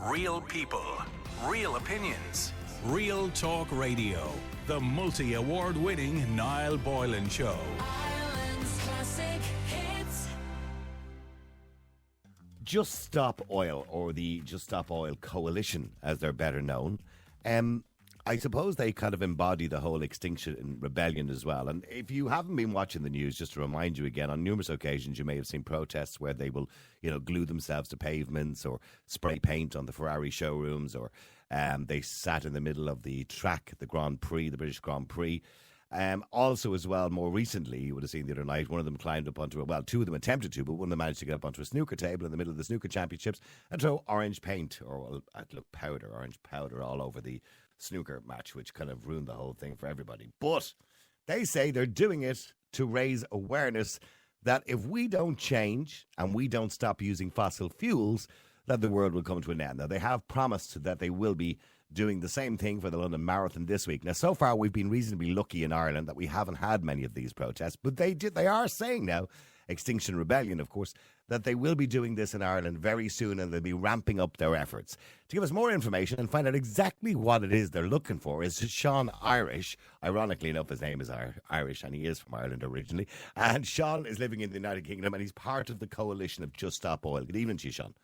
Real people, real opinions. Real Talk Radio, the multi-award-winning Niall Boylan Show. Ireland's classic hits. Just Stop Oil, or the Just Stop Oil Coalition, as they're better known. I suppose they kind of embody the whole Extinction Rebellion as well. And if you haven't been watching the news, just to remind you again, on numerous occasions you may have seen protests where they will, glue themselves to pavements or spray paint on the Ferrari showrooms, or they sat in the middle of the track, the Grand Prix, the British Grand Prix. Also, as well, more recently, you would have seen the other night, one of them climbed up onto two of them attempted to, but one of them managed to get up onto a snooker table in the middle of the snooker championships and throw orange paint, or orange powder all over the snooker match, which kind of ruined the whole thing for everybody. But they say they're doing it to raise awareness that if we don't change and we don't stop using fossil fuels, that the world will come to an end. Now, they have promised that they will be doing the same thing for the London Marathon this week. Now, so far, we've been reasonably lucky in Ireland that we haven't had many of these protests, but they are saying now, Extinction Rebellion, of course, that they will be doing this in Ireland very soon, and they'll be ramping up their efforts. To give us more information and find out exactly what it is they're looking for is Sean Irish. Ironically enough, his name is Irish, and he is from Ireland originally. And Sean is living in the United Kingdom, and he's part of the coalition of Just Stop Oil. Good evening to you, Sean.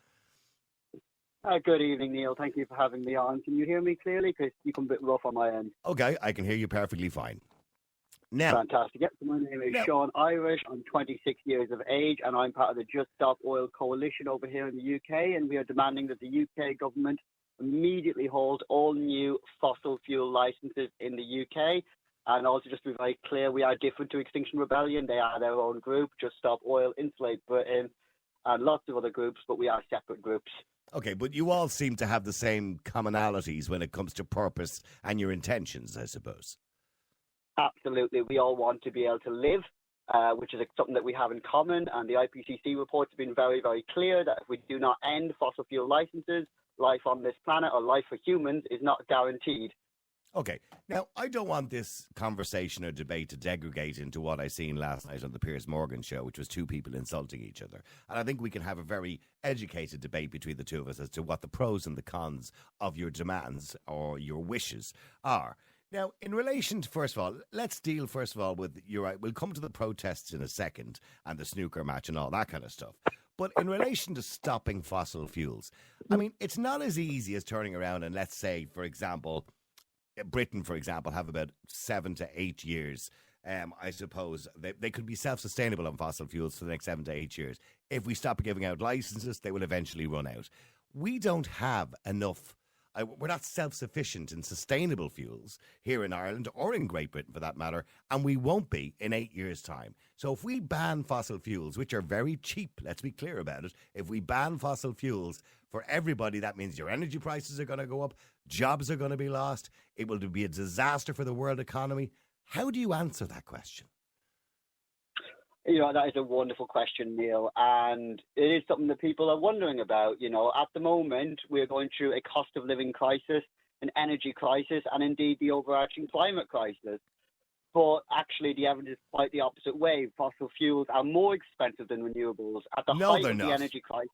Good evening, Neil. Thank you for having me on. Can you hear me clearly? Because you come a bit rough on my end. Okay, I can hear you perfectly fine. Now, fantastic. Yep, so my name is Sean Irish. I'm 26 years of age, and I'm part of the Just Stop Oil Coalition over here in the UK, and we are demanding that the UK government immediately hold all new fossil fuel licenses in the UK. And also, just to be very clear, we are different to Extinction Rebellion. They are their own group, Just Stop Oil, Insulate Britain, and lots of other groups, but we are separate groups. Okay, but you all seem to have the same commonalities when it comes to purpose and your intentions, I suppose. Absolutely. We all want to be able to live, which is something that we have in common. And the IPCC reports have been very, very clear that if we do not end fossil fuel licenses, life on this planet, or life for humans, is not guaranteed. Okay. Now, I don't want this conversation or debate to degrade into what I seen last night on the Piers Morgan show, which was two people insulting each other. And I think we can have a very educated debate between the two of us as to what the pros and the cons of your demands or your wishes are. Now, in relation to, first of all, let's deal first of all with, you're right, we'll come to the protests in a second and the snooker match and all that kind of stuff. But in relation to stopping fossil fuels, I mean, it's not as easy as turning around and let's say, for example, Britain, for example, have about 7 to 8 years. I suppose they could be self-sustainable on fossil fuels for the next 7 to 8 years. If we stop giving out licenses, they will eventually run out. We don't have enough. We're not self-sufficient in sustainable fuels here in Ireland or in Great Britain for that matter, and we won't be in 8 years' time. So if we ban fossil fuels, which are very cheap, let's be clear about it, if we ban fossil fuels for everybody, that means your energy prices are going to go up, jobs are going to be lost, it will be a disaster for the world economy. How do you answer that question? That is a wonderful question, Neil, and it is something that people are wondering about. At the moment, we're going through a cost of living crisis, an energy crisis, and indeed the overarching climate crisis. But actually, the evidence is quite the opposite way. Fossil fuels are more expensive than renewables. At the height of the energy crisis,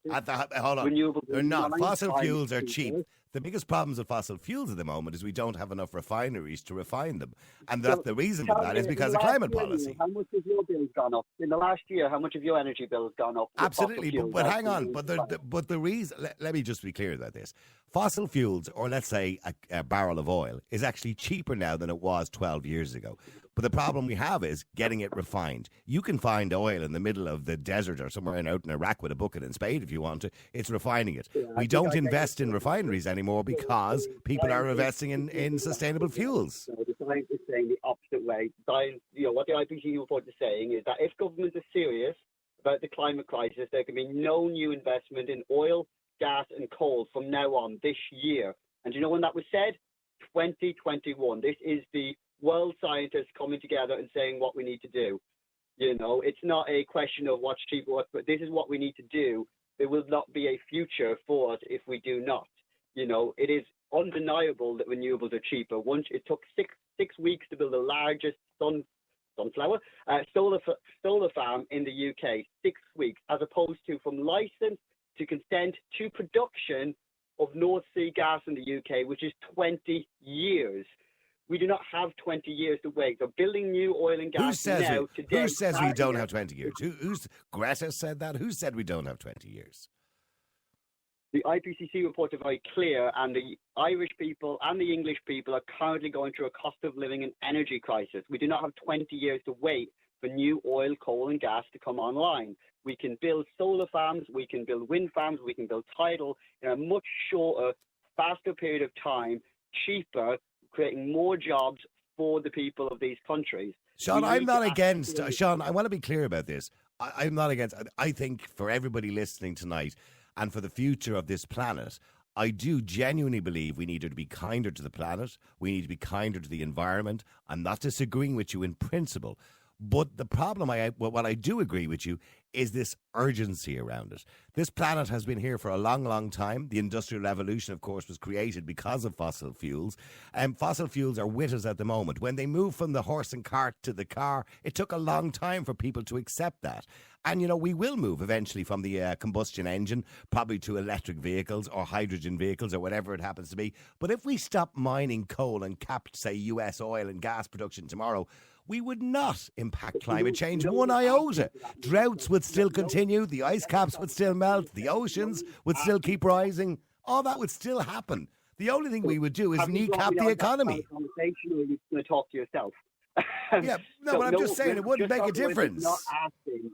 hold on. Renewables they're not. Fossil fuels are cheap. The biggest problems with fossil fuels at the moment is we don't have enough refineries to refine them. And the reason for that is because of climate policy. How much has your bill gone up? In the last year, how much of your energy bill has gone up? Absolutely, but hang on. But the reason, let me just be clear about this. Fossil fuels, or let's say a barrel of oil, is actually cheaper now than it was 12 years ago. But the problem we have is getting it refined. You can find oil in the middle of the desert or somewhere out in Iraq with a bucket and spade if you want to. It's refining it. We don't invest in refineries anymore because people are investing in sustainable fuels. The science is saying the opposite way. What the IPCC report is saying is that if governments are serious about the climate crisis, there can be no new investment in oil, gas and coal from now on this year. And do you know when that was said? 2021. This is the world scientists coming together and saying what we need to do. It's not a question of what's cheap or what, but this is what we need to do. There will not be a future for us if we do not. It is undeniable that renewables are cheaper. Once it took six weeks to build the largest solar farm in the UK, 6 weeks, as opposed to from license to consent to production, of North Sea gas in the UK, which is 20 years. We do not have 20 years to wait. So building new oil and gas today. Who says we don't have 20 years? Who's Greta said that? Who said we don't have 20 years? The IPCC reports are very clear, and the Irish people and the English people are currently going through a cost of living and energy crisis. We do not have 20 years to wait for new oil, coal, and gas to come online. We can build solar farms, we can build wind farms, we can build tidal in a much shorter, faster period of time, cheaper, creating more jobs for the people of these countries. Sean, I'm not against. Sean, I want to be clear about this. I'm not against. I think for everybody listening tonight and for the future of this planet, I do genuinely believe we need to be kinder to the planet. We need to be kinder to the environment. I'm not disagreeing with you in principle. But the problem, what I do agree with you, is this urgency around it. This planet has been here for a long, long time. The Industrial Revolution, of course, was created because of fossil fuels. And fossil fuels are with us at the moment. When they moved from the horse and cart to the car, it took a long time for people to accept that. And, you know, we will move eventually from the combustion engine, probably to electric vehicles or hydrogen vehicles or whatever it happens to be. But if we stop mining coal and capped, say, US oil and gas production tomorrow, we would not impact climate change one iota. Droughts would still continue, the ice caps would still melt, the oceans would still keep rising. All that would still happen. The only thing we would do is kneecap the economy. Conversation, or are you going to talk to yourself? Yeah, no, but I'm just saying it wouldn't make a difference. Not asking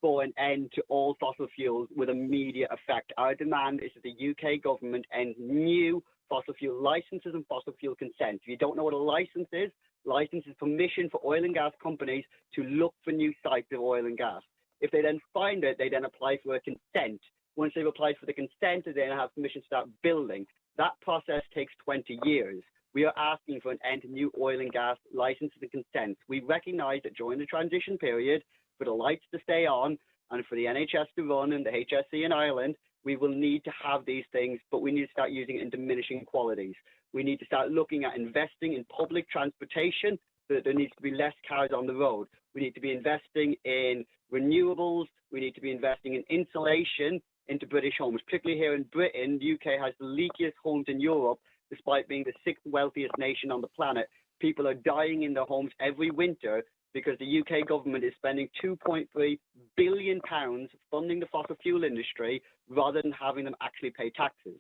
for an end to all fossil fuels with immediate effect. Our demand is that the UK government end new fossil fuel licenses and fossil fuel consent. If you don't know what a license is permission for oil and gas companies to look for new sites of oil and gas. If they then find it, they then apply for a consent. Once they've applied for the consent, they then have permission to start building. That process takes 20 years. We are asking for an end to new oil and gas licenses and consents. We recognise that during the transition period, for the lights to stay on and for the NHS to run and the HSE in Ireland, we will need to have these things, but we need to start using it in diminishing qualities. We need to start looking at investing in public transportation so that there needs to be less cars on the road. We need to be investing in renewables. We need to be investing in insulation into British homes, particularly here in Britain. The UK has the leakiest homes in Europe, despite being the sixth wealthiest nation on the planet. People are dying in their homes every winter because the UK government is spending £2.3 billion funding the fossil fuel industry rather than having them actually pay taxes.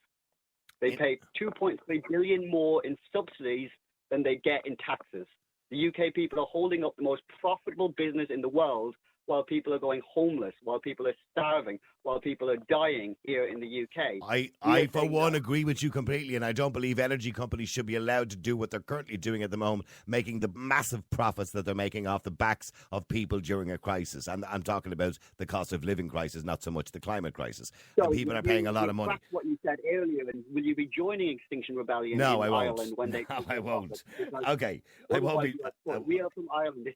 They pay $2.3 billion more in subsidies than they get in taxes. The UK people are holding up the most profitable business in the world while people are going homeless, while people are starving, while people are dying here in the UK. I for one, agree with you completely, and I don't believe energy companies should be allowed to do what they're currently doing at the moment, making the massive profits that they're making off the backs of people during a crisis. And I'm talking about the cost of living crisis, not so much the climate crisis. So and people are paying a lot of money. That's what you said earlier, and will you be joining Extinction Rebellion in Ireland when they... No, I won't. Okay, I won't be... We are from Ireland.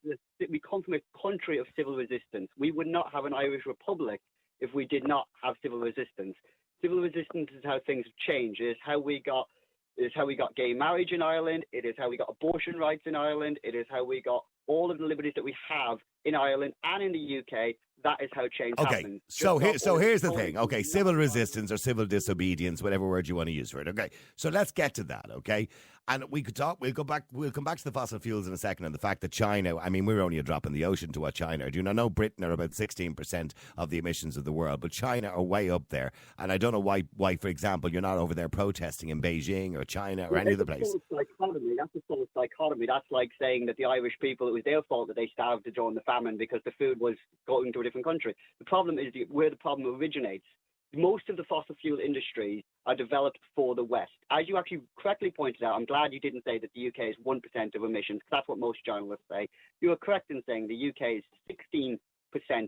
We come from a country of civil resistance. We would not have an Irish republic if we did not have civil resistance. Civil resistance is how things have changed. It is how we got gay marriage in Ireland. It is how we got abortion rights in Ireland. It is how we got all of the liberties that we have in Ireland and in the UK. That is how change happens. So here's the thing. Okay, civil resistance or civil disobedience, whatever word you want to use for it. Okay, so let's get to that. Okay, and we could talk. We'll come back to the fossil fuels in a second, and the fact that China. I mean, we're only a drop in the ocean to what China are doing. I know Britain are about 16% of the emissions of the world, but China are way up there. And I don't know why, for example, you're not over there protesting in Beijing or China or any other place. That's a false dichotomy. That's like saying that the Irish people, it was their fault that they starved during the famine because the food was going to a different country. The problem is where the problem originates. Most of the fossil fuel industries are developed for the West. As you actually correctly pointed out, I'm glad you didn't say that the UK is 1% of emissions, because that's what most journalists say. You are correct in saying the UK is 16%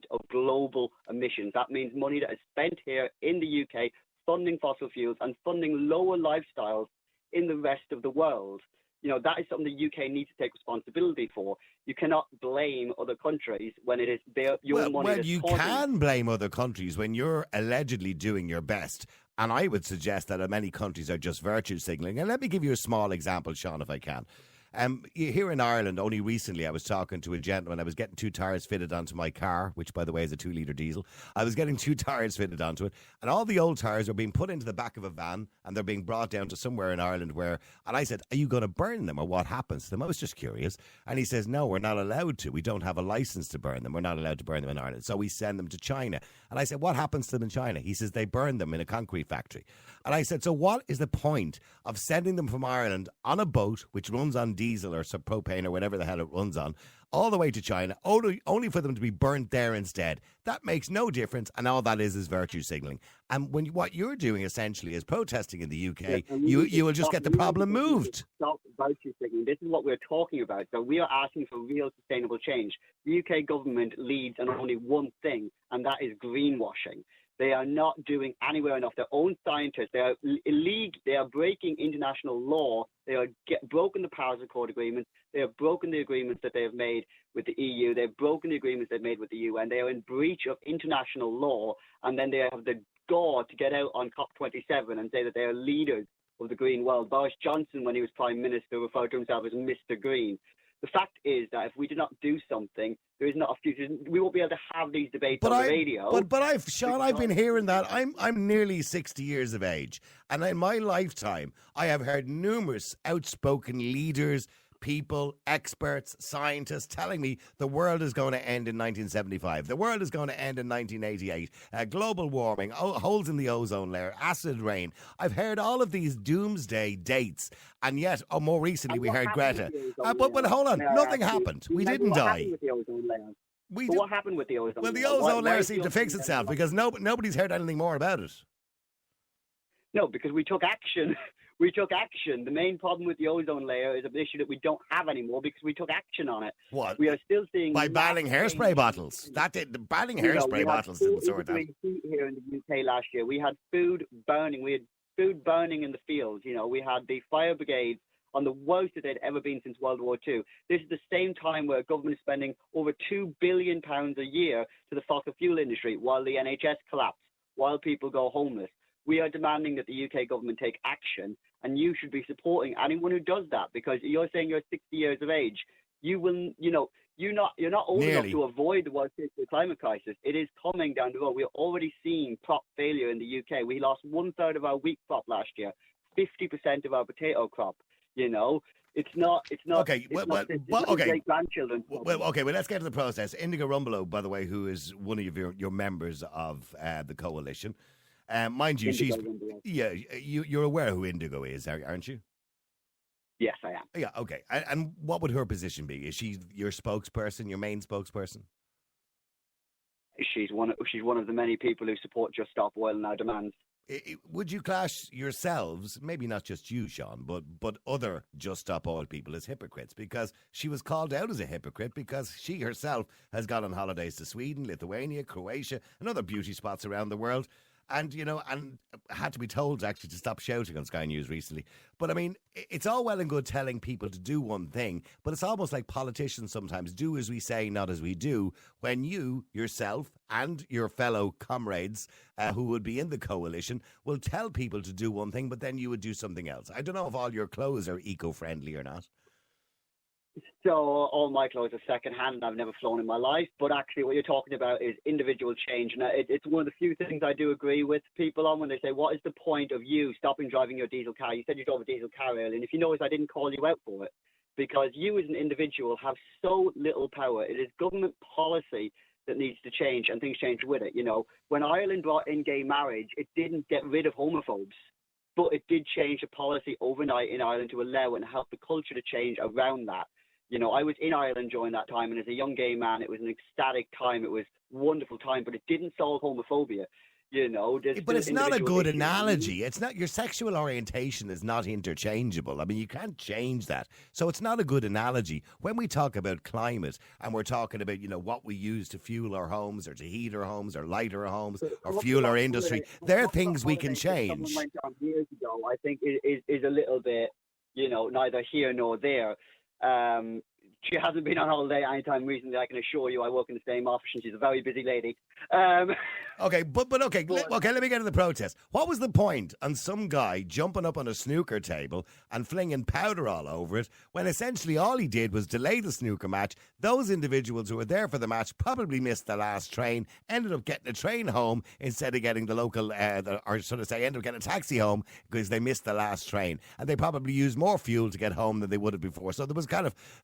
of global emissions. That means money that is spent here in the UK funding fossil fuels and funding lower lifestyles in the rest of the world. You know, that is something the UK needs to take responsibility for. You cannot blame other countries when it is your money. Well, you can blame other countries when you're allegedly doing your best. And I would suggest that many countries are just virtue signalling. And let me give you a small example, Sean, if I can. Here in Ireland, only recently I was talking to a gentleman. I was getting 2 tyres fitted onto my car, which, by the way, is a 2-litre diesel. I was getting 2 tyres fitted onto it, and all the old tyres were being put into the back of a van, and they're being brought down to somewhere in Ireland where, and I said, are you going to burn them, or what happens to them? I was just curious. And he says, no, we're not allowed to. We don't have a license to burn them. We're not allowed to burn them in Ireland. So we send them to China. And I said, what happens to them in China? He says, they burn them in a concrete factory. And I said, so what is the point of sending them from Ireland on a boat, which runs on diesel or propane or whatever the hell it runs on, all the way to China, only for them to be burnt there instead? That makes no difference, and all that is virtue signalling. And what you're doing essentially is protesting in the UK, you will just get the problem moved. Stop virtue signalling. This is what we're talking about. So we are asking for real sustainable change. The UK government leads on only one thing, and that is greenwashing. They are not doing anywhere enough. Their own scientists, they are illegal. They are breaking international law. They are broken the Paris Accord agreements. They have broken the agreements that they have made with the EU. They've broken the agreements they've made with the UN. They are in breach of international law. And then they have the gall to get out on COP27 and say that they are leaders of the green world. Boris Johnson, when he was Prime Minister, referred to himself as Mr. Green. The fact is that if we do not do something, there is not a future. We won't be able to have these debates on the radio. But Sean, I've been hearing that. I'm nearly 60 years of age, and in my lifetime, I have heard numerous outspoken leaders, people, experts, scientists telling me the world is going to end in 1975. The world is going to end in 1988. Global warming, holes in the ozone layer, acid rain. I've heard all of these doomsday dates, and yet, more recently, we heard Greta. But hold on, nothing happened. We didn't die. What happened with the ozone layer? Well, the ozone layer seemed to fix itself because nobody's heard anything more about it. No, because we took action. We took action. The main problem with the ozone layer is an issue that we don't have anymore because we took action on it. What? We are still seeing... By banning hairspray bottles. Banning hairspray bottles didn't sort that. Here in the UK last year, we had food burning. We had food burning in the fields. You know, we had the fire brigades on the worst that they'd ever been since World War II. This is the same time where government is spending over £2 billion a year to the fossil fuel industry while the NHS collapse, while people go homeless. We are demanding that the UK government take action, and you should be supporting anyone who does that, because you're saying you're 60 years of age. You will, you're not old enough to avoid the worst case of the climate crisis. It is coming down the road. We're already seeing crop failure in the UK. We lost 1/3 of our wheat crop last year, 50% of our potato crop. It's not. Okay, Great grandchildren. Well, let's get to the process. Indigo Rumbelow, by the way, who is one of your members of the coalition. Mind you, you're aware who Indigo is, aren't you? Yes, I am. Yeah, okay. And what would her position be? Is she your spokesperson, your main spokesperson? She's one of the many people who support Just Stop Oil and our demands. Would you class yourselves, maybe not just you, Sean, but other Just Stop Oil people as hypocrites? Because she was called out as a hypocrite because she herself has gone on holidays to Sweden, Lithuania, Croatia, and other beauty spots around the world. And, and had to be told actually to stop shouting on Sky News recently. But I mean, it's all well and good telling people to do one thing, but it's almost like politicians sometimes do as we say, not as we do, when you, yourself, and your fellow comrades who would be in the coalition will tell people to do one thing, but then you would do something else. I don't know if all your clothes are eco-friendly or not. So all my clothes are second-hand and I've never flown in my life. But actually what you're talking about is individual change. And it's one of the few things I do agree with people on when they say, what is the point of you stopping driving your diesel car? You said you drove a diesel car earlier. And if you notice, I didn't call you out for it because you as an individual have so little power. It is government policy that needs to change and things change with it. When Ireland brought in gay marriage, it didn't get rid of homophobes. But it did change the policy overnight in Ireland to allow and help the culture to change around that. I was in Ireland during that time, and as a young gay man, it was an ecstatic time. It was a wonderful time, but it didn't solve homophobia. But it's not a good analogy. It's not, your sexual orientation is not interchangeable. I mean, you can't change that. So it's not a good analogy. When we talk about climate and we're talking about, what we use to fuel our homes or to heat our homes or light our homes or fuel our industry, they're things we can change. Someone went on years ago, I think is a little bit, neither here nor there. She hasn't been on holiday anytime recently. I can assure you. I work in the same office, and she's a very busy lady. Okay, let me get to the protest. What was the point on some guy jumping up on a snooker table and flinging powder all over it when essentially all he did was delay the snooker match? Those individuals who were there for the match probably missed the last train, ended up getting a train home instead of getting the local, ended up getting a taxi home because they missed the last train. And they probably used more fuel to get home than they would have before. So there was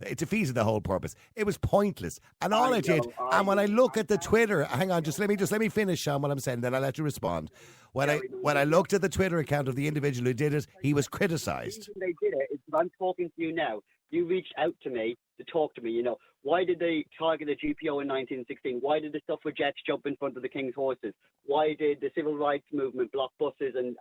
it defeated the whole purpose. It was pointless. And all it did, and when I look at the Twitter, hang on, just let me finish, Sean, what I'm saying, then I'll let you respond. When I looked at the Twitter account of the individual who did it, he was criticised. The reason they did it is I'm talking to you now. You reached out to me to talk to me. Why did they target the GPO in 1916? Why did the suffragettes jump in front of the king's horses? Why did the civil rights movement block buses and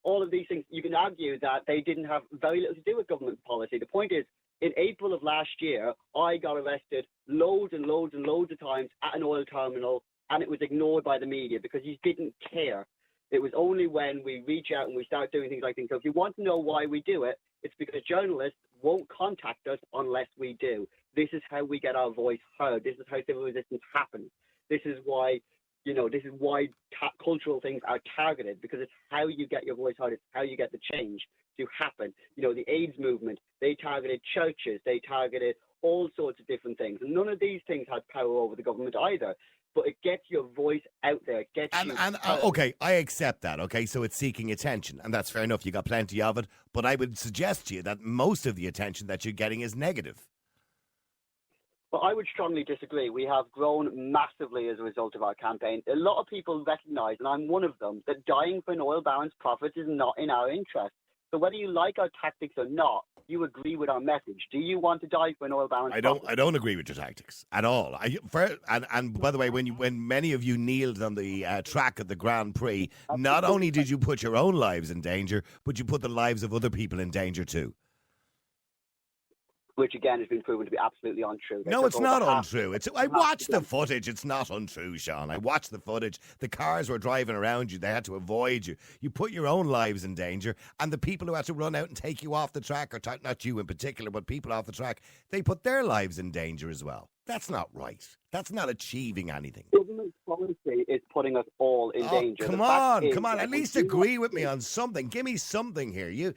all of these things? You can argue that they didn't have very little to do with government policy. The point is, in April of last year, I got arrested loads and loads and loads of times at an oil terminal, and it was ignored by the media because you didn't care. It was only when we reach out and we start doing things like this. So if you want to know why we do it, it's because journalists won't contact us unless we do. This is how we get our voice heard. This is how civil resistance happens. This is why, cultural things are targeted, because it's how you get your voice heard. It's how you get the change to happen. The AIDS movement, they targeted churches. They targeted all sorts of different things. And none of these things had power over the government either. But it gets your voice out there. It gets okay, I accept that. Okay, so it's seeking attention, and that's fair enough. You got plenty of it, but I would suggest to you that most of the attention that you're getting is negative. Well, I would strongly disagree. We have grown massively as a result of our campaign. A lot of people recognise, and I'm one of them, that dying for an oil baron's profits is not in our interest. So whether you like our tactics or not, you agree with our message. Do you want to die for an oil baron's profits? I don't agree with your tactics at all. And by the way, when many of you kneeled on the track at the Grand Prix, not only did you put your own lives in danger, but you put the lives of other people in danger too. Which again has been proven to be absolutely untrue. No, it's not untrue. I watched the footage. It's not untrue, Sean. I watched the footage. The cars were driving around you. They had to avoid you. You put your own lives in danger, and the people who had to run out and take you off the track, or not you in particular, but people off the track, they put their lives in danger as well. That's not right. That's not achieving anything. Government policy is putting us all in danger. Come on. At least agree with me on something. Give me something here.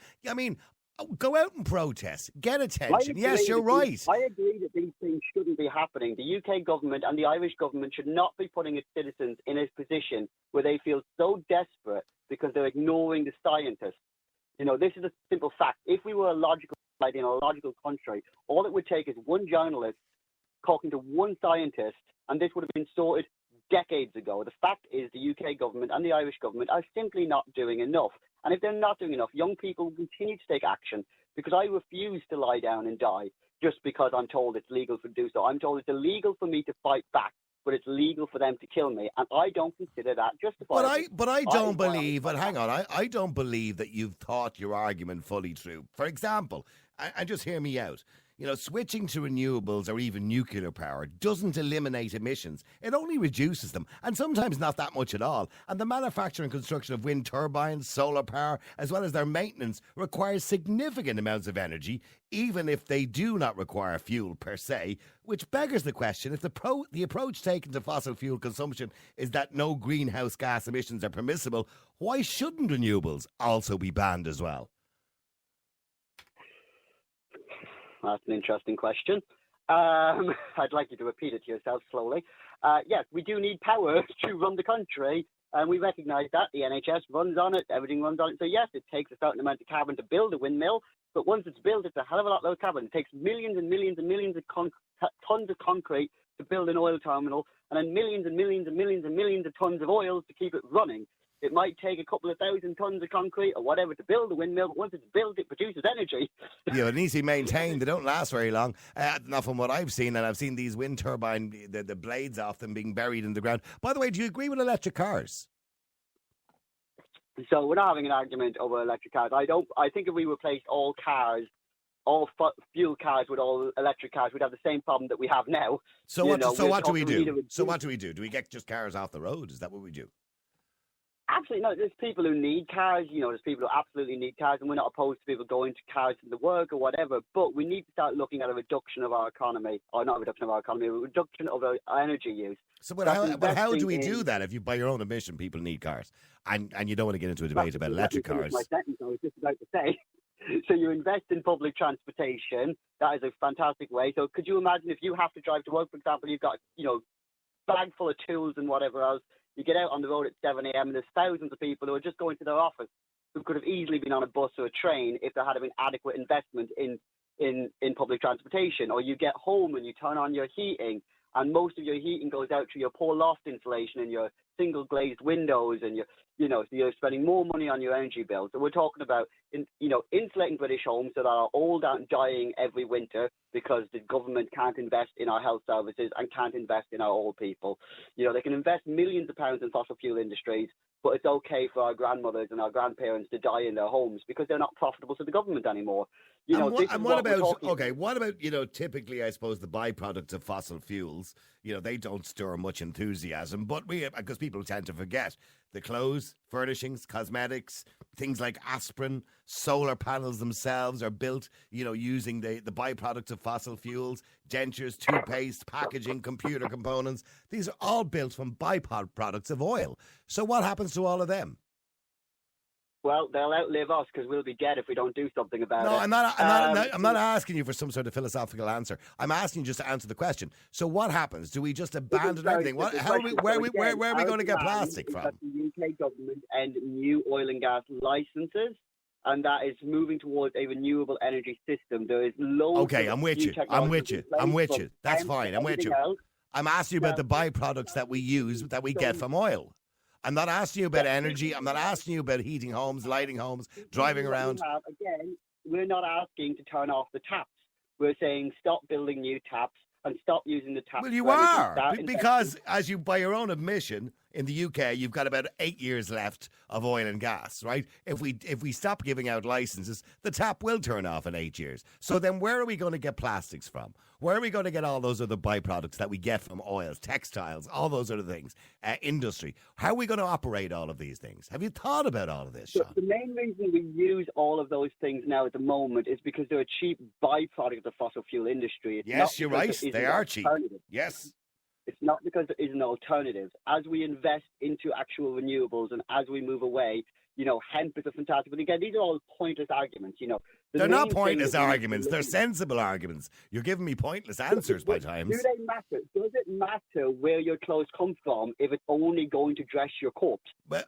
Go out and protest. Get attention. Yes, you're right. I agree that these things shouldn't be happening. The UK government and the Irish government should not be putting its citizens in a position where they feel so desperate because they're ignoring the scientists. This is a simple fact. If we were a logical society in a logical country, all it would take is one journalist talking to one scientist, and this would have been sorted decades ago. The fact is the UK government and the Irish government are simply not doing enough. And if they're not doing enough, young people will continue to take action, because I refuse to lie down and die just because I'm told it's legal to do so. I'm told it's illegal for me to fight back, but it's legal for them to kill me. And I don't consider that justifiable. But I don't believe, but hang on, I don't believe that you've thought your argument fully through. For example, and just hear me out. Switching to renewables or even nuclear power doesn't eliminate emissions. It only reduces them, and sometimes not that much at all. And the manufacture and construction of wind turbines, solar power, as well as their maintenance, requires significant amounts of energy, even if they do not require fuel per se, which beggars the question, if the approach taken to fossil fuel consumption is that no greenhouse gas emissions are permissible, why shouldn't renewables also be banned as well? That's an interesting question. I'd like you to repeat it to yourself slowly. Yes, we do need power to run the country, and we recognise that. The NHS runs on it, everything runs on it. So yes, it takes a certain amount of carbon to build a windmill, but once it's built, it's a hell of a lot low carbon. It takes millions and millions and millions of tons of concrete to build an oil terminal, and then millions and millions and millions and millions of tons of oil to keep it running. It might take a couple of thousand tons of concrete or whatever to build a windmill, but once it's built, it produces energy. Yeah, it needs to be maintained. They don't last very long. Not from what I've seen, and I've seen these wind turbine, the blades off them being buried in the ground. By the way, do you agree with electric cars? So we're not having an argument over electric cars. I think if we replaced all cars, all fuel cars with all electric cars, we'd have the same problem that we have now. So what do we do? Do we get just cars off the road? Is that what we do? Absolutely not. There's people who need cars, there's people who absolutely need cars, and we're not opposed to people going to cars to the work or whatever, but we need to start looking at a reduction of our economy, or not a reduction of our economy, a reduction of our energy use. So, but how do we do that if you, by your own admission, people need cars, and you don't want to get into a debate about electric cars? My sentence, I was just about to say. So you invest in public transportation. That is a fantastic way. So could you imagine if you have to drive to work, for example, you've got, bag full of tools and whatever else, you get out on the road at 7 a.m. and there's thousands of people who are just going to their office who could have easily been on a bus or a train if there had been adequate investment in public transportation. Or you get home and you turn on your heating, and most of your heating goes out through your poor loft insulation and your single glazed windows, and so you're spending more money on your energy bill. So we're talking about insulating British homes that are old and dying every winter because the government can't invest in our health services and can't invest in our old people. They can invest millions of pounds in fossil fuel industries, but it's okay for our grandmothers and our grandparents to die in their homes because they're not profitable to the government anymore. What about typically, I suppose, the byproducts of fossil fuels? They don't stir much enthusiasm, but because people tend to forget the clothes, furnishings, cosmetics, things like aspirin, solar panels themselves are built, using the byproducts of fossil fuels, dentures, toothpaste, packaging, computer components. These are all built from byproducts of oil. So what happens to all of them? Well, they'll outlive us because we'll be dead if we don't do something about it. No, I'm not asking you for some sort of philosophical answer. I'm asking you just to answer the question. So what happens? Do we just abandon everything? Where are we going to get plastic from? The UK government and new oil and gas licenses, and that is moving towards a renewable energy system. There is loads. Okay, I'm with you. I'm with you. That's fine. I'm with you. I'm asking you about the byproducts that we use, that we get from oil. I'm not asking you about energy. I'm not asking you about heating homes, lighting homes, driving around. Again, we're not asking to turn off the taps. We're saying stop building new taps and stop using the taps. Well, you are, because as you, by your own admission, in the UK, you've got about 8 years left of oil and gas, right? If we stop giving out licenses, the tap will turn off in 8 years. So then where are we going to get plastics from? Where are we going to get all those other byproducts that we get from oils, textiles, all those other things, industry? How are we going to operate all of these things? Have you thought about all of this, Sean? The main reason we use all of those things now at the moment is because they're a cheap byproduct of the fossil fuel industry. Yes, you're right. They are cheap. Yes. It's not because there is an alternative. As we invest into actual renewables and as we move away, hemp is a fantastic. But again, these are all pointless arguments. They're not pointless arguments. They're sensible arguments. You're giving me pointless answers by times. Do they matter? Does it matter where your clothes come from if it's only going to dress your corpse? Well,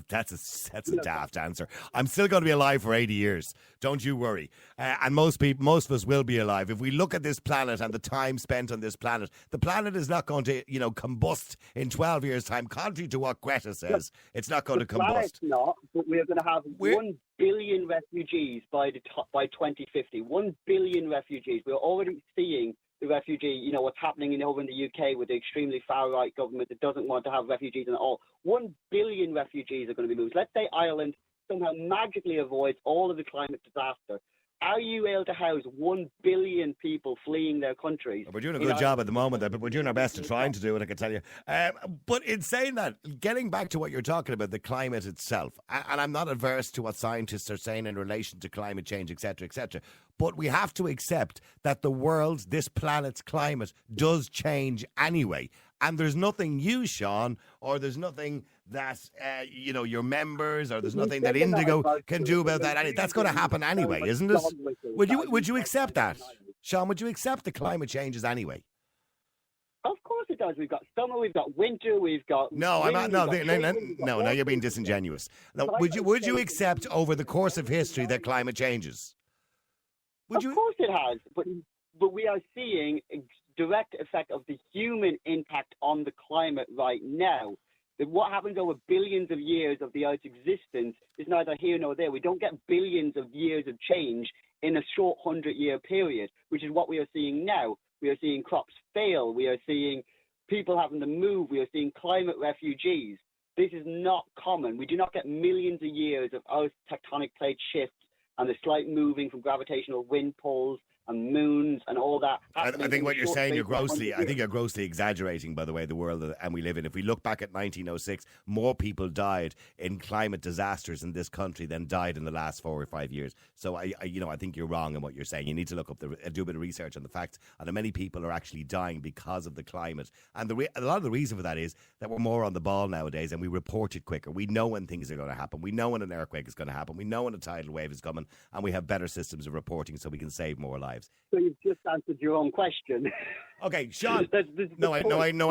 that's a daft answer. I'm still going to be alive for 80 years. Don't you worry. And most of us will be alive. If we look at this planet and the time spent on this planet, the planet is not going to, combust in 12 years' time. Contrary to what Greta says, it's not going to combust. It's not, but we're going to have 1 billion refugees by 2050. 1 billion refugees. We're already seeing the refugee, what's happening over in the UK with the extremely far-right government that doesn't want to have refugees at all. 1 billion refugees are going to be moved. Let's say Ireland somehow magically avoids all of the climate disaster. Are you able to house 1 billion people fleeing their countries? We're doing a good job at the moment, but we're doing our best to trying to do it, I can tell you. But in saying that, getting back to what you're talking about, the climate itself, and I'm not averse to what scientists are saying in relation to climate change, etc., but we have to accept that the world's, this planet's climate does change anyway. And there's nothing you, Sean, or there's nothing that, your members, or there's nothing that Indigo can do about that. That's going to happen anyway, isn't it? Would you accept that? Sean, would you accept the climate changes anyway? Of course it does. We've got summer, we've got winter, we've got... No, I'm not. No, you're being disingenuous. No, would you accept over the course of history that climate changes? Of course it has, but we are seeing a direct effect of the human impact on the climate right now. That what happens over billions of years of the Earth's existence is neither here nor there. We don't get billions of years of change in a short 100-year period, which is what we are seeing now. We are seeing crops fail. We are seeing people having to move. We are seeing climate refugees. This is not common. We do not get millions of years of Earth's tectonic plate shifts and the slight moving from gravitational wind pulls and moons and all that. I think what you're saying, you're grossly. grossly exaggerating, by the way, the world and we live in. If we look back at 1906, more people died in climate disasters in this country than died in the last 4 or 5 years. So I think you're wrong in what you're saying. You need to look up do a bit of research on the facts, and how many people are actually dying because of the climate. And a lot of the reason for that is that we're more on the ball nowadays, and we report it quicker. We know when things are going to happen. We know when an earthquake is going to happen. We know when a tidal wave is coming, and we have better systems of reporting so we can save more lives. So you've just answered your own question. Okay, Sean. No, I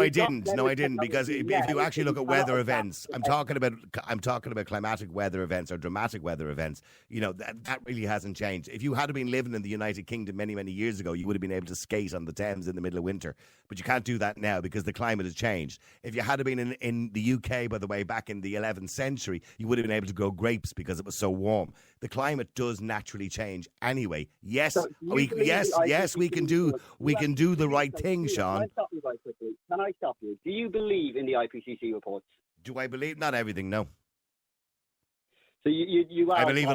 didn't. No, I didn't. Because if you actually look at weather events, I'm talking about climatic weather events or dramatic weather events. That really hasn't changed. If you had been living in the United Kingdom many, many years ago, you would have been able to skate on the Thames in the middle of winter. But you can't do that now because the climate has changed. If you had been in the UK, by the way, back in the 11th century, you would have been able to grow grapes because it was so warm. The climate does naturally change anyway. Yes, we can do the right thing, Sean. Can I stop you very quickly? Can I stop you? Do you believe in the IPCC reports? Do I believe? Not everything, no. So you are. I believe.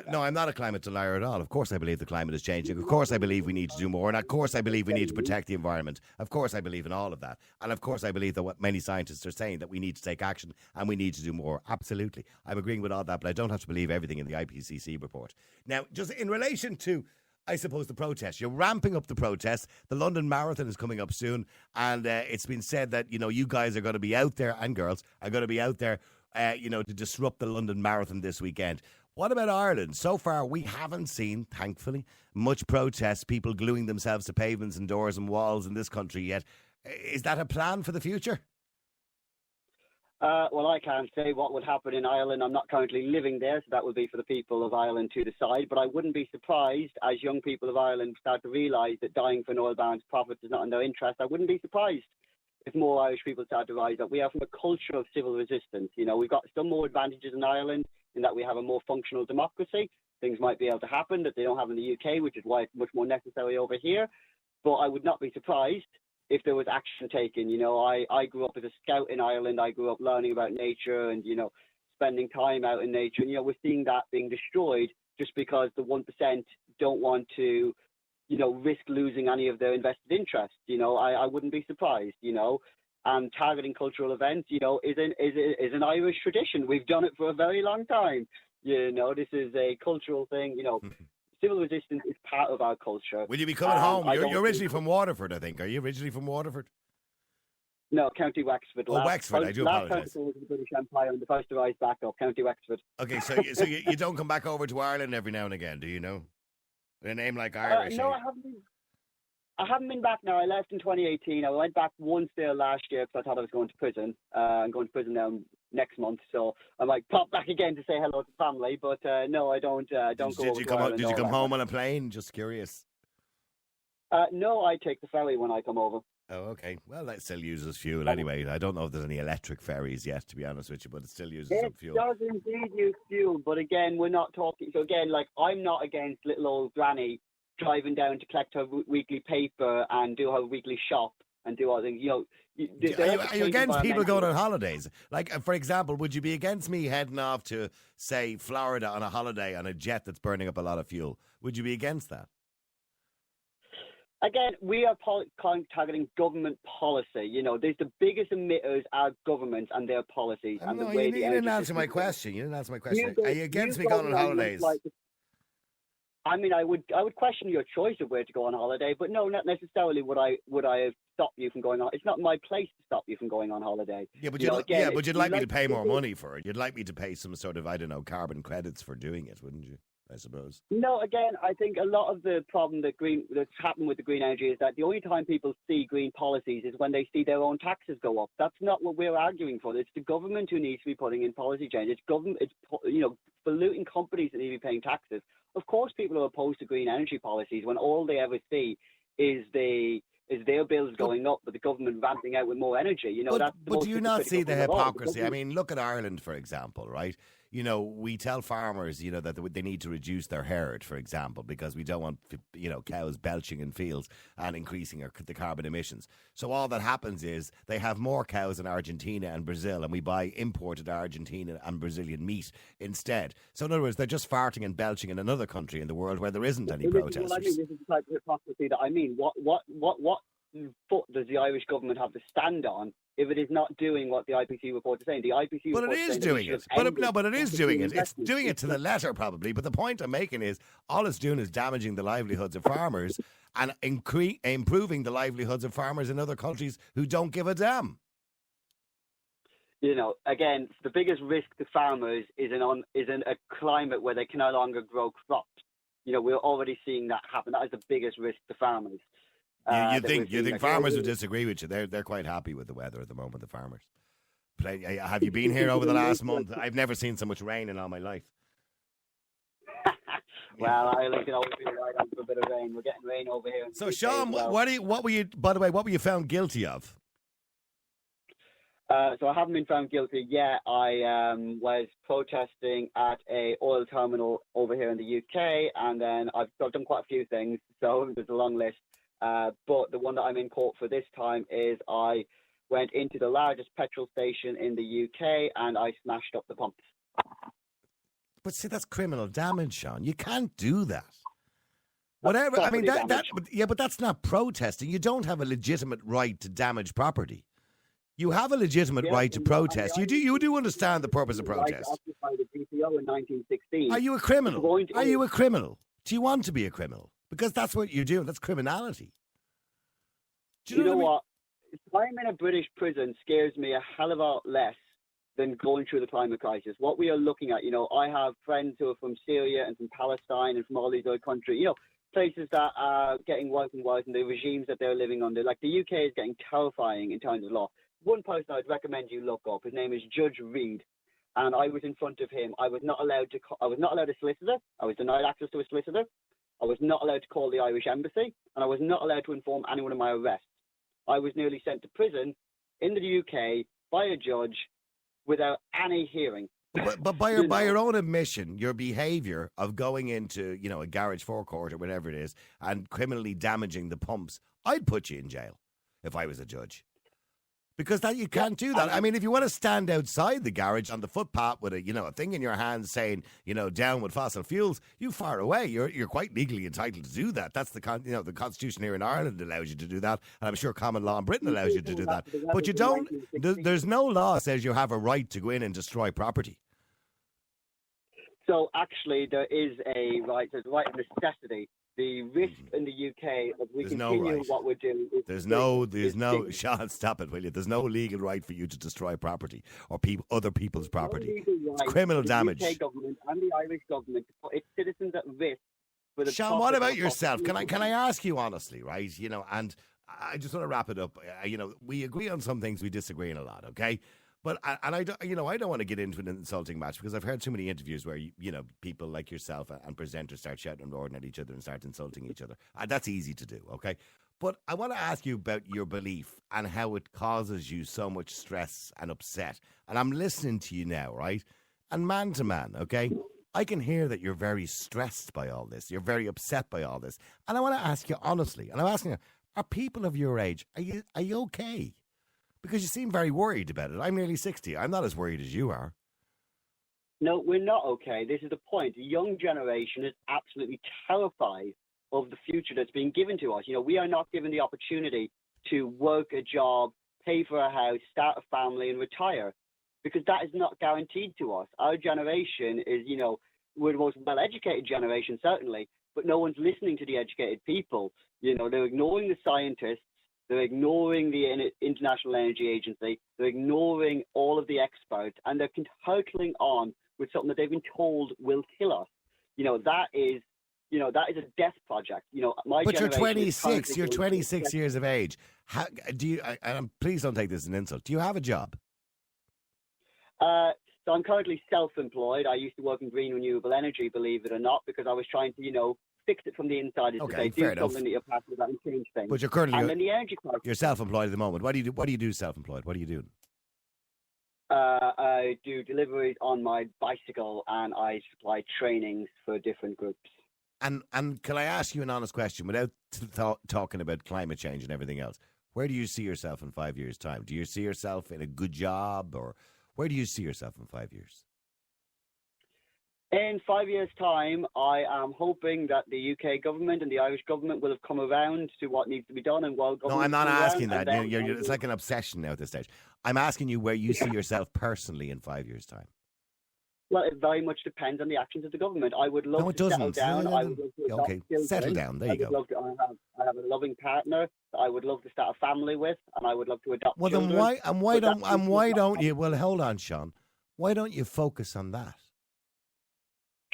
No, I'm not a climate denier at all. Of course, I believe the climate is changing. Of course, I believe we need to do more, and of course, I believe we need to protect the environment. Of course, I believe in all of that, and of course, I believe that what many scientists are saying, that we need to take action and we need to do more. Absolutely, I'm agreeing with all that, but I don't have to believe everything in the IPCC report. Now, just in relation to, I suppose, the protests. You're ramping up the protests. The London Marathon is coming up soon, and it's been said that you guys are going to be out there, and girls are going to be out there, to disrupt the London Marathon this weekend. What about Ireland? So far, we haven't seen, thankfully, much protest, people gluing themselves to pavements and doors and walls in this country yet. Is that a plan for the future? Well, I can't say what would happen in Ireland. I'm not currently living there, so that would be for the people of Ireland to decide. But I wouldn't be surprised, as young people of Ireland start to realise that dying for an oil baron's profits is not in their interest. I wouldn't be surprised if more Irish people start to rise up. We are from a culture of civil resistance. We've got some more advantages in Ireland in that we have a more functional democracy. Things might be able to happen that they don't have in the UK, which is why it's much more necessary over here. But I would not be surprised if there was action taken. I grew up as a scout in Ireland. I grew up learning about nature and, spending time out in nature. And, we're seeing that being destroyed just because the 1% don't want to, risk losing any of their invested interests. I wouldn't be surprised, and targeting cultural events, is an Irish tradition. We've done it for a very long time. This is a cultural thing, Civil resistance is part of our culture. Will you be coming home? You're originally from Waterford, I think. Are you originally from Waterford? No, County Wexford. Wexford. I do apologise. Last was the British Empire and the first to rise back up, County Wexford. Okay, so you don't come back over to Ireland every now and again, do you know? With a name like Irish. No, I haven't been back now. I left in 2018. I went back once there last year because I thought I was going to prison. I'm going to prison now next month, so I might pop back again to say hello to family. But no, I don't. Don't go over to Ireland. Did you come home on a plane? Just curious. No, I take the ferry when I come over. Oh, okay. Well, that still uses fuel anyway. I don't know if there's any electric ferries yet, to be honest with you, but it still uses some fuel. It does indeed use fuel, but again, we're not talking. So again, I'm not against little old granny driving down to collect her weekly paper and do her weekly shop and do all things. Are you against people going on holidays? Like, for example, would you be against me heading off to, say, Florida on a holiday on a jet that's burning up a lot of fuel? Would you be against that? Again, we are targeting government policy. There's the biggest emitters are governments and their policies. And no, you didn't answer my question. Are you against me going on holidays? I would question your choice of where to go on holiday, but no, not necessarily would I stop you from going on. It's not my place to stop you from going on holiday. Yeah, but you'd like me to pay more money for it. You'd like me to pay some sort of, carbon credits for doing it, wouldn't you? I suppose. No, again, I think a lot of the problem that's happened with the green energy is that the only time people see green policies is when they see their own taxes go up. That's not what we're arguing for. It's the government who needs to be putting in policy change. It's government. It's polluting companies that need to be paying taxes. Of course, people are opposed to green energy policies when all they ever see is their bills going up, but the government ramping out with more energy. But do you not see the hypocrisy? I mean, look at Ireland, for example, right? we tell farmers, that they need to reduce their herd, for example, because we don't want, cows belching in fields and increasing the carbon emissions. So all that happens is they have more cows in Argentina and Brazil, and we buy imported Argentine and Brazilian meat instead. So in other words, they're just farting and belching in another country in the world where there isn't any protesters. Well, I mean, this is the type of hypocrisy that I mean. What foot does the Irish government have to stand on if it is not doing what the IPC report is saying? The IPC But report it is doing it. But it is doing it. It's doing it to the letter, probably. But the point I'm making is all it's doing is damaging the livelihoods of farmers and improving the livelihoods of farmers in other countries who don't give a damn. Again, the biggest risk to farmers is in a climate where they can no longer grow crops. We're already seeing that happen. That is the biggest risk to farmers. You think farmers would disagree with you? They're quite happy with the weather at the moment. The farmers. Have you been here over the last month? I've never seen so much rain in all my life. Well, Ireland can always be right on for a bit of rain. We're getting rain over here. So, Sean, what were you found guilty of? So I haven't been found guilty yet. I was protesting at a oil terminal over here in the UK, and then I've done quite a few things. So there's a long list. But the one that I'm in court for this time is I went into the largest petrol station in the UK and I smashed up the pumps. But see, that's criminal damage, Sean. You can't do that. Whatever. I mean, but that's not protesting. You don't have a legitimate right to damage property. You have a legitimate right to protest. You do understand the purpose of protest. I occupied the DPO in 1916. Are you a criminal? Are you a criminal? Do you want to be a criminal? Because that's what you're doing. That's criminality. Do you know what? Time in a British prison scares me a hell of a lot less than going through the climate crisis. What we are looking at, I have friends who are from Syria and from Palestine and from all these other countries, places that are getting worse and worse and the regimes that they're living under. Like the UK is getting terrifying in terms of law. One person I'd recommend you look up, his name is Judge Reed. And I was in front of him. I was not allowed a solicitor. I was denied access to a solicitor. I was not allowed to call the Irish embassy, and I was not allowed to inform anyone of my arrest. I was nearly sent to prison in the UK by a judge without any hearing. But by your own admission, your behaviour of going into a garage forecourt or whatever it is and criminally damaging the pumps, I'd put you in jail if I was a judge. Because you can't do that. I mean, if you want to stand outside the garage on the footpath with a thing in your hand saying, down with fossil fuels, you far away. You're quite legally entitled to do that. That's the Constitution here in Ireland allows you to do that, and I'm sure common law in Britain allows you to do that. But you don't. There's no law that says you have a right to go in and destroy property. So actually, there is a right. There's a right of necessity. The risk in the UK of we continue what we're doing. There's no, Sean, stop it, will you? There's no legal right for you to destroy property or other people's property. It's criminal damage. The UK government and the Irish government to put its citizens at risk. For the Sean, what about yourself? Can I ask you honestly, right? And I just want to wrap it up. We agree on some things, we disagree on a lot, okay? But I don't want to get into an insulting match because I've heard too many interviews where people like yourself and presenters start shouting and roaring at each other and start insulting each other. That's easy to do, okay? But I want to ask you about your belief and how it causes you so much stress and upset. And I'm listening to you now, right? And man to man, okay? I can hear that you're very stressed by all this. You're very upset by all this. And I want to ask you honestly, and I'm asking you, are people of your age, are you okay? Because you seem very worried about it. I'm nearly 60. I'm not as worried as you are. No, we're not okay. This is the point. The young generation is absolutely terrified of the future that's being given to us. We are not given the opportunity to work a job, pay for a house, start a family and retire because that is not guaranteed to us. Our generation is, we're the most well-educated generation, certainly, but no one's listening to the educated people. They're ignoring the scientists. They're ignoring the International Energy Agency. They're ignoring all of the experts, and they're hurtling on with something that they've been told will kill us. That is a death project. But you're 26. You're 26 years of age. How do you? And please don't take this as an insult. Do you have a job? So I'm currently self-employed. I used to work in green renewable energy, believe it or not, because I was trying to, fix it from the inside. Okay, do something that you're passionate about and change things. But you're currently and then the energy crisis. You're self-employed at the moment. What do you do? What do you do self-employed? What are you doing? I do deliveries on my bicycle, and I supply trainings for different groups. And can I ask you an honest question without talking about climate change and everything else? Where do you see yourself in 5 years' time? Do you see yourself in a good job, or where do you see yourself in 5 years? In 5 years' time, I am hoping that the UK government and the Irish government will have come around to what needs to be done. And while No, I'm not governments come asking around, that. and then- It's like an obsession now at this stage. I'm asking you where you see yourself personally in 5 years' time. Well, it very much depends on the actions of the government. I would love No, it to settle doesn't. down. I would love to adopt Okay, children. settle down. There you go. I have a loving partner that I would love to start a family with, and I would love to adopt Well, children. then why But don't you? Well, hold on, Sean. Why don't you focus on that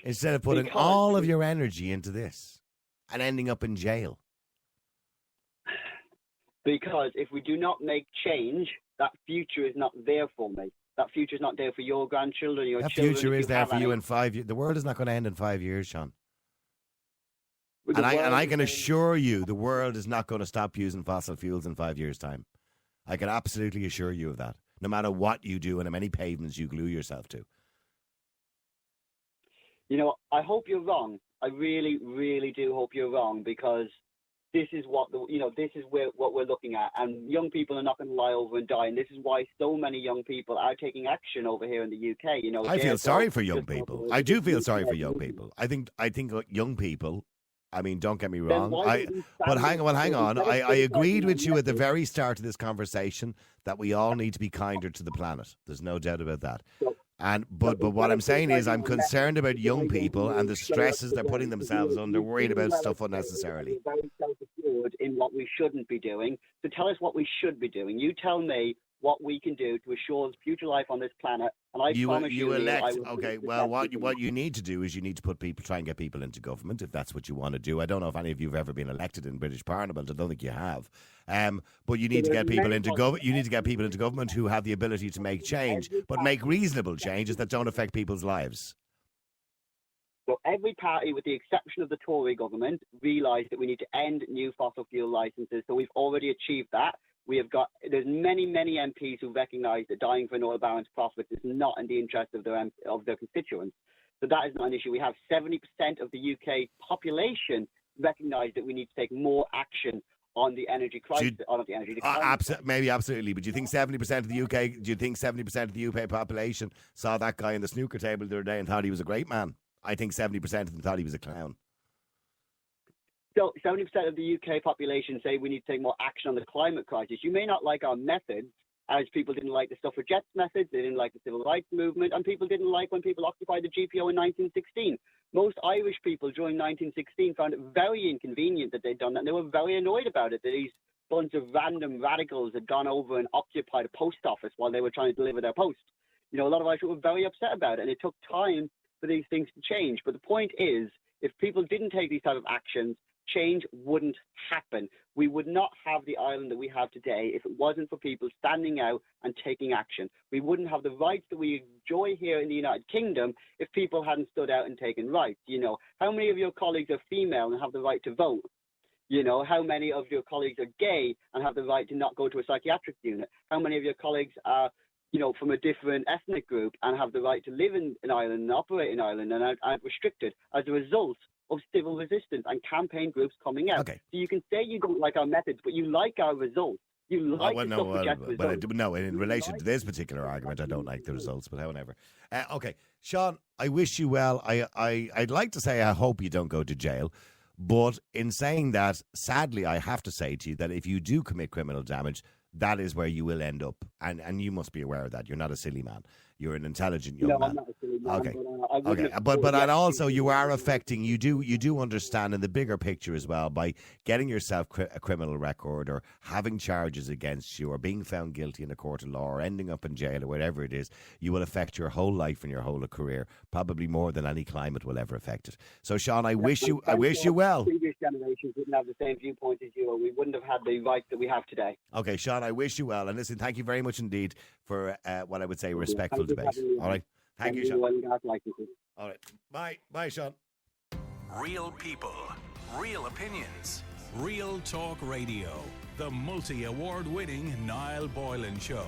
instead of putting Because- all of your energy into this and ending up in jail? Because if we do not make change, that future is not there for me. That future is not there for your grandchildren, your That children. future if is there have for you any. in 5 years. The world is not going to end in 5 years, Sean. With And the I world can is- assure you, the world is not going to stop using fossil fuels in 5 years' time. I can absolutely assure you of that. No matter what you do and how many pavements you glue yourself to. You know, I hope you're wrong. I really, really do hope you're wrong, because this is what what we're looking at, and young people are not going to lie over and die, and this is why so many young people are taking action over here in the UK. You know, I feel they're sorry so- for young people. I do feel sorry for young people. I think young people. I mean, don't get me Then wrong. why don't we But stand hang on. up? I agreed with you at the very start of this conversation that we all need to be kinder to the planet. There's no doubt about that. But what I'm saying is I'm concerned about young people and the stresses they're putting themselves under, worried about stuff unnecessarily. We're very self-assured in what we shouldn't be doing. So tell us what we should be doing. You tell me what we can do to assure future life on this planet, and I promise you, Neil, I elect. will Okay, do the well, best we what can. you need to do is you need to try and get people into government if that's what you want to do. I don't know if any of you have ever been elected in British Parliament. I don't think you have. But you need to get people into government. You need to get people into government who have the ability to make change, but make reasonable changes that don't affect people's lives. So every party, with the exception of the Tory government, realised that we need to end new fossil fuel licences. So we've already achieved that. There's many MPs who recognise that dying for an oil baron's profits is not in the interest of their constituents. So that is not an issue. We have 70% of the UK population recognise that we need to take more action on the energy crisis, on the energy decline. Maybe absolutely, but do you think 70% of the UK? Do you think 70% of the UK population saw that guy in the snooker table the other day and thought he was a great man? I think 70% of them thought he was a clown. So 70% of the UK population say we need to take more action on the climate crisis. You may not like our methods, as people didn't like the suffragettes' methods, they didn't like the civil rights movement, and people didn't like when people occupied the GPO in 1916. Most Irish people during 1916 found it very inconvenient that they'd done that, and they were very annoyed about it, that these bunch of random radicals had gone over and occupied a post office while they were trying to deliver their post. You know, a lot of Irish people were very upset about it, and it took time for these things to change. But the point is, if people didn't take these type of actions, change wouldn't happen. We would not have the island that we have today if it wasn't for people standing out and taking action. We wouldn't have the rights that we enjoy here in the United Kingdom if people hadn't stood out and taken rights. You know, how many of your colleagues are female and have the right to vote? You know, how many of your colleagues are gay and have the right to not go to a psychiatric unit? How many of your colleagues are, you know, from a different ethnic group and have the right to live in Ireland and operate in Ireland and aren't restricted as a result of civil resistance and campaign groups coming out? Okay. So you can say you don't like our methods, but you like our results. You like the suffragette results. No, in relation to this particular argument, I don't like the results, but however. Okay, Sean, I wish you well. I'd like to say I hope you don't go to jail, but in saying that, sadly, I have to say to you that if you do commit criminal damage, that is where you will end up, and you must be aware of that. You're not a silly man. You're an intelligent young man. I'm not a silly man. Okay. I wouldn't have But thought and that. also you are affecting. You do understand in the bigger picture as well by getting yourself a criminal record or having charges against you or being found guilty in a court of law or ending up in jail or whatever it is. You will affect your whole life and your whole career, probably more than any climate will ever affect it. So, Sean, I wish you well. Previous generations didn't have the same viewpoint as you, or we wouldn't have had the rights that we have today. Okay, Sean, I wish you well. And listen, thank you very much indeed for what I would say respectful Thank you for debate. having me on. All right. Thank you, Sean. Oil and gas licenses. All right. Bye. Bye, Sean. Real people, real opinions. Real Talk Radio, the multi-award winning Niall Boylan Show.